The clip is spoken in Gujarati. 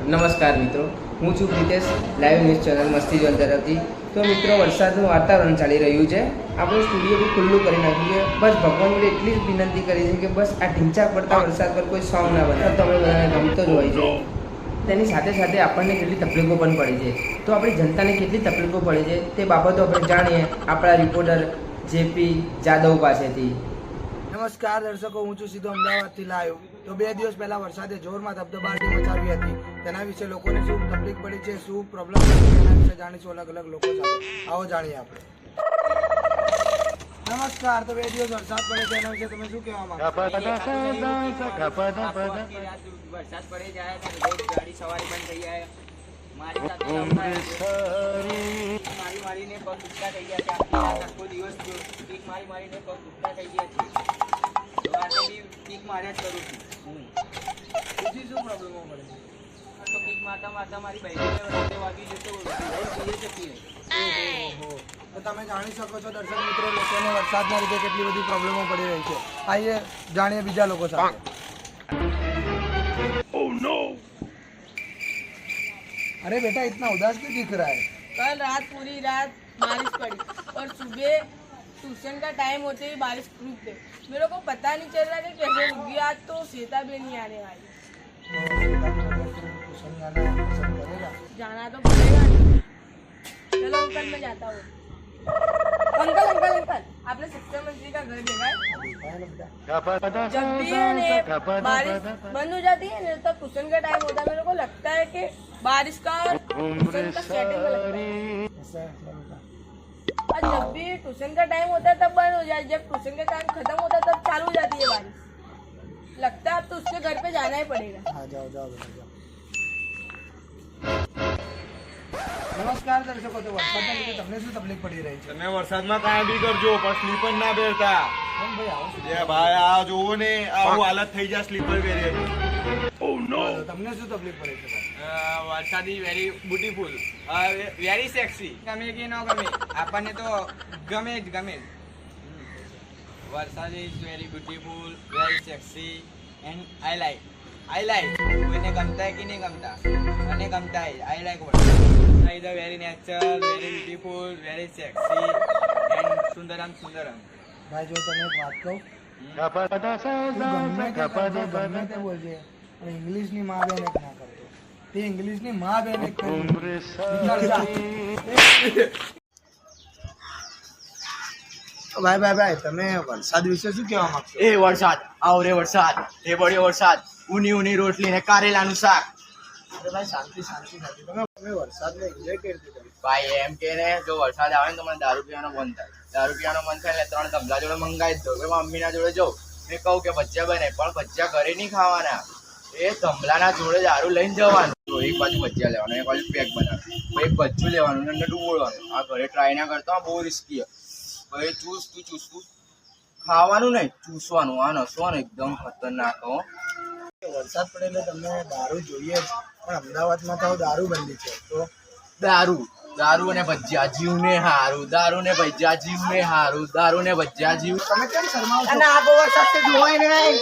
નમસ્કાર મિત્રો, હું છું પ્રિતેશ, લાઈવ ન્યૂઝ ચેનલ મસ્તી ઝોન તરફથી. તો મિત્રો, વરસાદનું વાતાવરણ ચાલી રહ્યું છે. આપણું સ્ટુડિયો બી ખુલ્લું કરી નાખ્યું છે. બસ ભગવાન જોડે એટલી જ વિનંતી કરી છે કે બસ આ ઢીંચા પડતા વરસાદ પર કોઈ સોંગ ના બને. તમને બધાને ગમતો જ હોય છે. તેની સાથે સાથે આપણને કેટલી તકલીફો પણ પડી છે. તો આપણી જનતાને કેટલી તકલીફો પડી છે તે બાબતો આપણે જાણીએ આપણા રિપોર્ટર જેપી જાદવ પાસેથી. નમસ્કાર દર્શકો, હું છું સીધો અમદાવાદથી લાવ્યો. તો 2 દિવસ પહેલા વરસાદે જોરમાં ધબધબાટી મચાવી હતી. તેના વિશે લોકોને શું તકલીફ પડી છે, શું પ્રોબ્લેમ છે, તેના વિશે જાણીશું અલગ અલગ લોકો સાથે. આવો જાણીએ આપણે. નમસ્કાર. તો 2 દિવસ વરસાદ પડે છે, એના વિશે તમે શું કહેવા માંગો? વરસાદ પડે જાય ગાડી સવારી બંધ થઈ જાય. મારી મારીને પગ દુખતા થઈ ગયા છે. આખો દિવસ પીક મારીને પગ દુખતા થઈ ગયા છે. તો આજે બી પીક માર્યા જ કરું છું. બીજી શું પ્રોબ્લેમો પડે છે? તો પીક મારતા મારી બાઈકને રાતે વાગી જતો જતી રહી. તો તમે જાણી શકો છો દર્શક મિત્રો, લોકોને વરસાદના લીધે કેટલી બધી પ્રોબ્લેમો પડી રહી છે. આઈએ જાણીએ બીજા લોકો સાથે. अरे बेटा, इतना उदास क्यों दिख रहा है? कल रात पूरी रात बारिश पड़ी और सुबह ट्यूशन का टाइम होते ही बारिश रुक गई. मेरे को पता नहीं चल रहा कि कैसे रुक गई. आज तो श्वेता भी नहीं आने वाली. जाना तो पड़ेगा. चलो अंकल, मैं जाता हूँ. अंकल अंकल अंकल, आपने शिक्षा मंत्री का घर देखा है? जब भी है ना बारिश बंद हो जाती है ना, तब ट्यूशन का टाइम होता है. मेरे को लगता है कि बारिश का ट्यूशन का सेटिंग में लगता है. और जब भी ट्यूशन का टाइम होता है तब बंद हो जाए. जब ट्यूशन का टाइम खत्म होता है तब चालू हो जाती है बारिश. लगता है अब तो उसके घर पे जाना ही पड़ेगा. हाँ, जाओ जाओ बेटा, जाओ. નમસ્કાર દર્શકો, તો વરસાદના લીધે તમને શું તકલીફ પડી રહી છે? તમે વરસાદમાં કાંઈ બી કરજો પણ સ્લીપર ના પહેરતા. કેમ ભાઈ આવું શું? એ ભાઈ આ જોવો ને, આવું હાલત થઈ જાય સ્લીપર પહેરે. તમને શું તકલીફ પડે છે ભાઈ? વરસાદ is very beautiful, very sexy. ગમે કે ન ગમે, આપણને તો ગમે જ ગમે. વરસાદ is very beautiful, very sexy and I like. કોઈને ગમતા કે નહીં ગમતા, મને ગમતા આઈ લાઈક વરસાદ. Is very natural, very beautiful, very sexy and Sundaram. ભાઈ જો તને એક વાત કહું, ગમે તે બોલજે પણ ઇંગ્લિશની માં બેન એક ના કરતો. તે ઇંગ્લિશની માં બેન એક કરી. ભાઈ તમે વરસાદ વિશે શું કહેવા માંગશો? એ વરસાદ, આવરે વરસાદ, એ પડ્યો વરસાદ, ઊની રોટલી ને કારેલાનું શાક. અરે ભાઈ શાંતિ નથી. તમે વરસાદને એન્જોય કરી દીધો. ભાઈ એમ કે ને, જો વરસાદ આવે ને તો મને દારૂ પીવાનો મન થાય. દારૂ પીવાનો મન થાય એટલે 3 ધમલા જોડે મંગાવી જ દઉં. કે મમ્મીના જોડે જાઉં મેં કહું કે ભજીયા બને, પણ ભજીયા ઘરે નહીં ખાવાના. એ ધમલાના જોડે દારૂ લઈને જવાનું. તો એક બાજુ ભજીયા લેવાનું, એક બાજુ પેક બનાવવાનું, એક ભજ્જું લેવાનું અને ડૂબોળવાનું. આ ઘરે ટ્રાય ના કરતા, બહુ રિસ્કી. ભાઈ ચૂસતું ખાવાનું નહીં, ચૂસવાનું. આ નસવાનું એકદમ ખતરનાક. હો, વરસાદ પડે એટલે તમને દારૂ જોઈએ જ, પણ અમદાવાદમાં તો દારૂ બંધી છે. તો દારૂ અને ભજીયા જીવને હારું, દારૂ ને ભજીયા જીવને હારું, દારૂ ને ભજીયા જીવ. તમે કેમ શરમાવો છો? અને આ વરસાદ જોવાય નહીં.